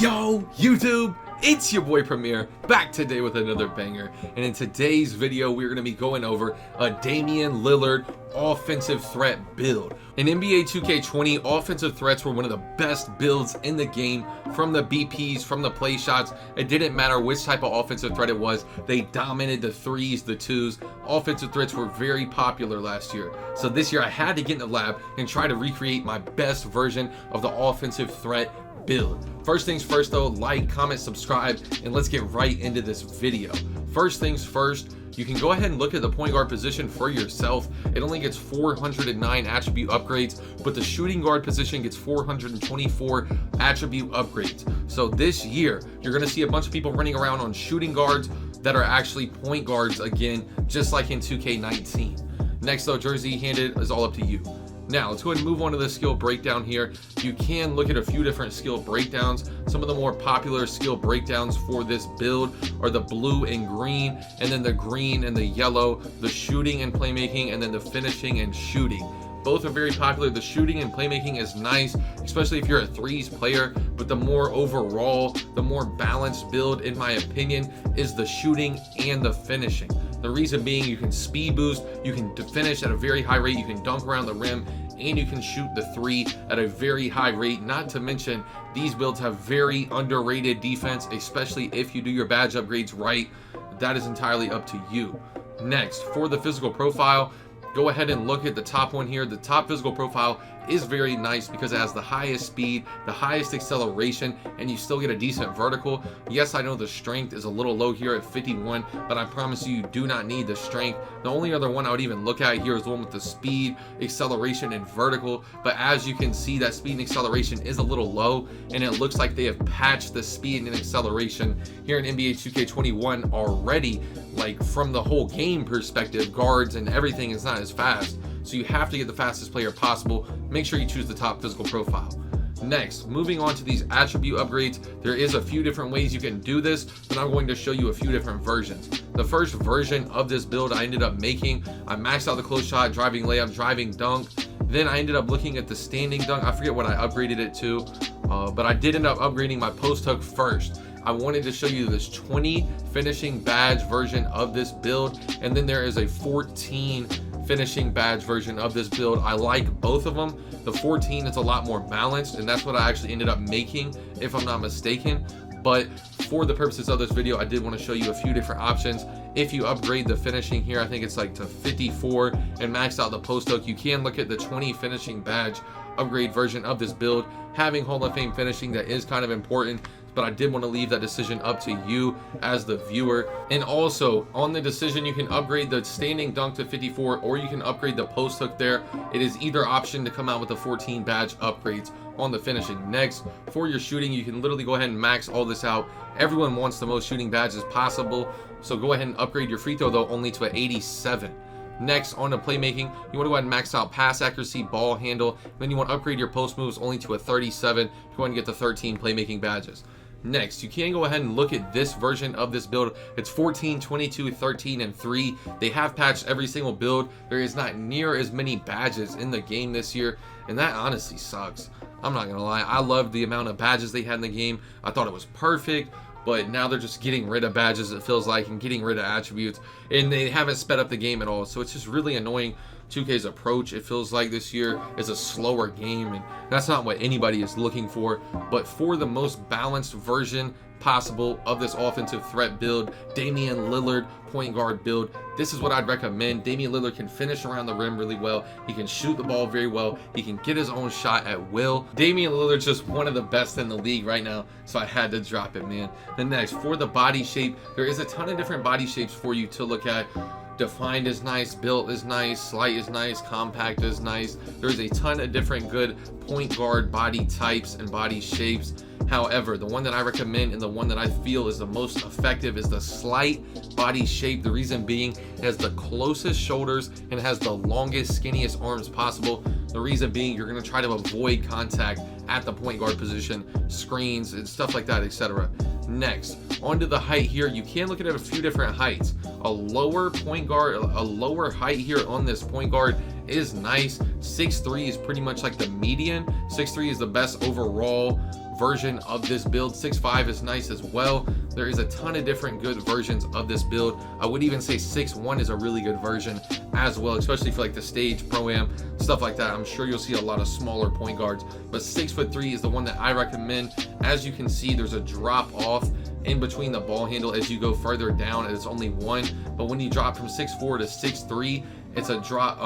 Yo, YouTube, it's your boy Premier, back today with another banger. And in today's video, we're going to be going over a Damian Lillard offensive threat build. In NBA 2K20, offensive threats were one of the best builds in the game. From the BPs, from the play shots, it didn't matter which type of offensive threat it was. They dominated the threes, the twos. Offensive threats were very popular last year. So this year I had to get in the lab and try to recreate my best version of the offensive threat build. First things first though, like, comment, subscribe, and let's get right into this video. First things first, you can go ahead and look at the point guard position for yourself. It only gets 409 attribute upgrades, but the shooting guard position gets 424 attribute upgrades. So this year, you're gonna see a bunch of people running around on shooting guards that are actually point guards again, just like in 2K19. Next though, jersey handed is all up to you. Now, let's go ahead and move on to the skill breakdown here. You can look at a few different skill breakdowns. Some of the more popular skill breakdowns for this build are the blue and green, and then the green and the yellow, the shooting and playmaking, and then the finishing and shooting. Both are very popular. The shooting and playmaking is nice, especially if you're a threes player, but the more overall, the more balanced build, in my opinion, is the shooting and the finishing. The reason being, you can speed boost, you can finish at a very high rate, you can dunk around the rim, and you can shoot the three at a very high rate. Not to mention, these builds have very underrated defense, especially if you do your badge upgrades right. That is entirely up to you. Next, for the physical profile, go ahead and look at the top one here. The top physical profile is very nice because it has the highest speed, the highest acceleration, and you still get a decent vertical. Yes, I know the strength is a little low here at 51, but I promise you, you do not need the strength. The only other one I would even look at here is the one with the speed, acceleration, and vertical. But as you can see, that speed and acceleration is a little low, and it looks like they have patched the speed and acceleration here in NBA 2K21 already. Like, from the whole game perspective, guards and everything is not as fast. So you have to get the fastest player possible. Make sure you choose the top physical profile. Next, moving on to these attribute upgrades, there is a few different ways you can do this, but I'm going to show you a few different versions. The first version of this build I ended up making, I maxed out the close shot, driving layup, driving dunk. Then I ended up looking at the standing dunk. I forget what I upgraded it to, but I did end up upgrading my post hook first. I wanted to show you this 20 finishing badge version of this build, and then there is a 14 finishing badge version of this build. I like both of them. The 14 is a lot more balanced, and that's what I actually ended up making, if I'm not mistaken. But for the purposes of this video, I did want to show you a few different options. If you upgrade the finishing here, I think it's like to 54, and max out the post hook, you can look at the 20 finishing badge upgrade version of this build. Having Hall of Fame finishing, that is kind of important, but I did want to leave that decision up to you as the viewer. And also on the decision, you can upgrade the standing dunk to 54, or you can upgrade the post hook there. It is either option to come out with the 14 badge upgrades on the finishing. Next, for your shooting, you can literally go ahead and max all this out. Everyone wants the most shooting badges possible, so go ahead and upgrade your free throw though only to an 87. Next, on to playmaking, you want to go ahead and max out pass accuracy, ball handle. Then you want to upgrade your post moves only to a 37. Go ahead and get the 13 playmaking badges. Next, you can go ahead and look at this version of this build. It's 14, 22, 13, and 3. They have patched every single build. There is not near as many badges in the game this year, and that honestly sucks. I'm not gonna lie, I loved the amount of badges they had in the game. I thought it was perfect, but now they're just getting rid of badges, it feels like, and getting rid of attributes, and they haven't sped up the game at all. So it's just really annoying. 2K's approach, it feels like this year, is a slower game, and that's not what anybody is looking for. But for the most balanced version possible of this offensive threat build, Damian Lillard point guard build, this is what I'd recommend. Damian Lillard can finish around the rim really well. He can shoot the ball very well. He can get his own shot at will. Damian Lillard's just one of the best in the league right now, so I had to drop it, man. Then next, for the body shape, there is a ton of different body shapes for you to look at. Defined is nice, built is nice, slight is nice, compact is nice. There's a ton of different good point guard body types and body shapes. However, the one that I recommend and the one that I feel is the most effective is the slight body shape. The reason being, it has the closest shoulders and it has the longest, skinniest arms possible. The reason being, you're going to try to avoid contact at the point guard position, screens, and stuff like that, etc. Next, onto the height here, you can look at it at a few different heights. A lower point guard, a lower height here on this point guard is nice. 6'3" is pretty much like the median. 6'3" is the best overall version of this build. 6'5" is nice as well. There is a ton of different good versions of this build. I would even say 6'1" is a really good version as well, especially for like the stage, pro-am, stuff like that. I'm sure you'll see a lot of smaller point guards, but 6'3" is the one that I recommend. As you can see, there's a drop off in between the ball handle as you go further down, and it's only one. But when you drop from 6'4" to 6'3", it's a drop,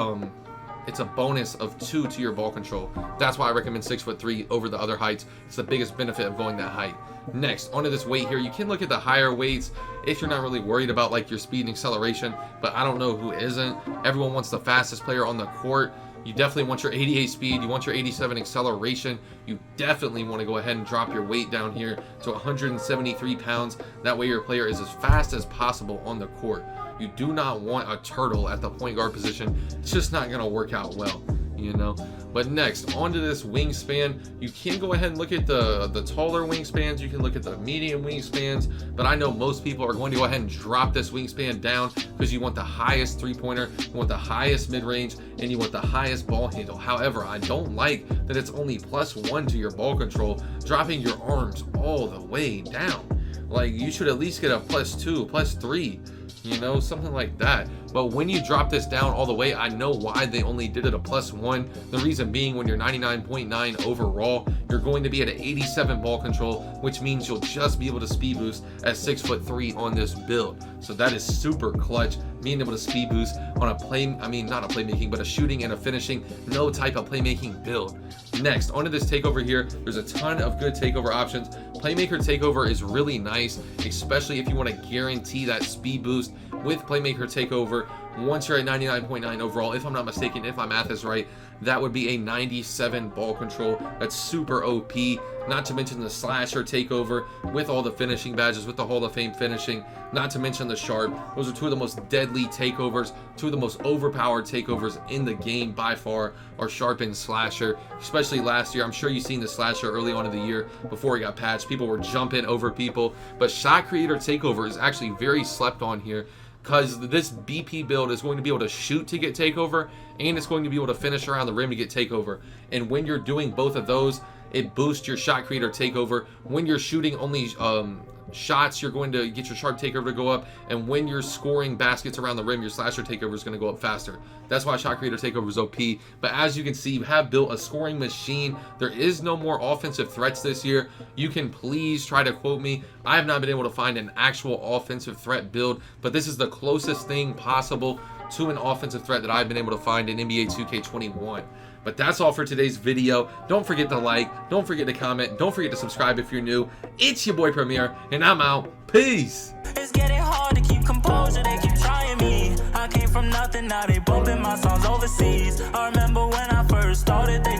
it's a bonus of 2 to your ball control. That's why I recommend 6'3" over the other heights. It's the biggest benefit of going that height. Next, onto this weight here, you can look at the higher weights if you're not really worried about like your speed and acceleration, but I don't know who isn't. Everyone wants the fastest player on the court. You definitely want your 88 speed, you want your 87 acceleration. You definitely want to go ahead and drop your weight down here to 173 pounds. That way your player is as fast as possible on the court. You do not want a turtle at the point guard position. It's just not going to work out well, you know. But next, onto this wingspan, you can go ahead and look at the taller wingspans. You can look at the medium wingspans, but I know most people are going to go ahead and drop this wingspan down because you want the highest three-pointer, you want the highest mid-range, and you want the highest ball handle. However, I don't like that it's only +1 to your ball control, dropping your arms all the way down. Like, you should at least get a +2, +3, you know, something like that. But when you drop this down all the way, I know why they only did it a +1. The reason being, when you're 99.9 overall, you're going to be at an 87 ball control, which means you'll just be able to speed boost at 6'3" on this build. So that is super clutch, being able to speed boost on not a playmaking, but a shooting and a finishing, no type of playmaking build. Next, onto this takeover here, there's a ton of good takeover options. Playmaker takeover is really nice, especially if you want to guarantee that speed boost with Playmaker takeover. Once you're at 99.9 overall, if I'm not mistaken, if my math is right, that would be a 97 ball control. That's super OP. Not to mention the slasher takeover with all the finishing badges, with the Hall of Fame finishing, not to mention the sharp. Those are two of the most deadly takeovers, two of the most overpowered takeovers in the game by far, are sharp and slasher. Especially last year, I'm sure you've seen the slasher early on in the year before it got patched. People were jumping over people, but shot creator takeover is actually very slept on here, because this BP build is going to be able to shoot to get takeover, and it's going to be able to finish around the rim to get takeover. And when you're doing both of those, it boosts your shot creator takeover. When you're shooting only shots, you're going to get your sharp takeover to go up, and when you're scoring baskets around the rim, your slasher takeover is going to go up faster. That's why shot creator takeover is OP. But as you can see, you have built a scoring machine. There is no more offensive threats this year. You can please try to quote me. I have not been able to find an actual offensive threat build, but this is the closest thing possible to an offensive threat that I've been able to find in NBA 2K21. But that's all for today's video. Don't forget to like, don't forget to comment, don't forget to subscribe if you're new. It's your boy Premier, and I'm out. Peace. It's getting hard to keep composure, they keep trying me. I came from nothing, now they bumping my songs overseas. I remember when I first started, they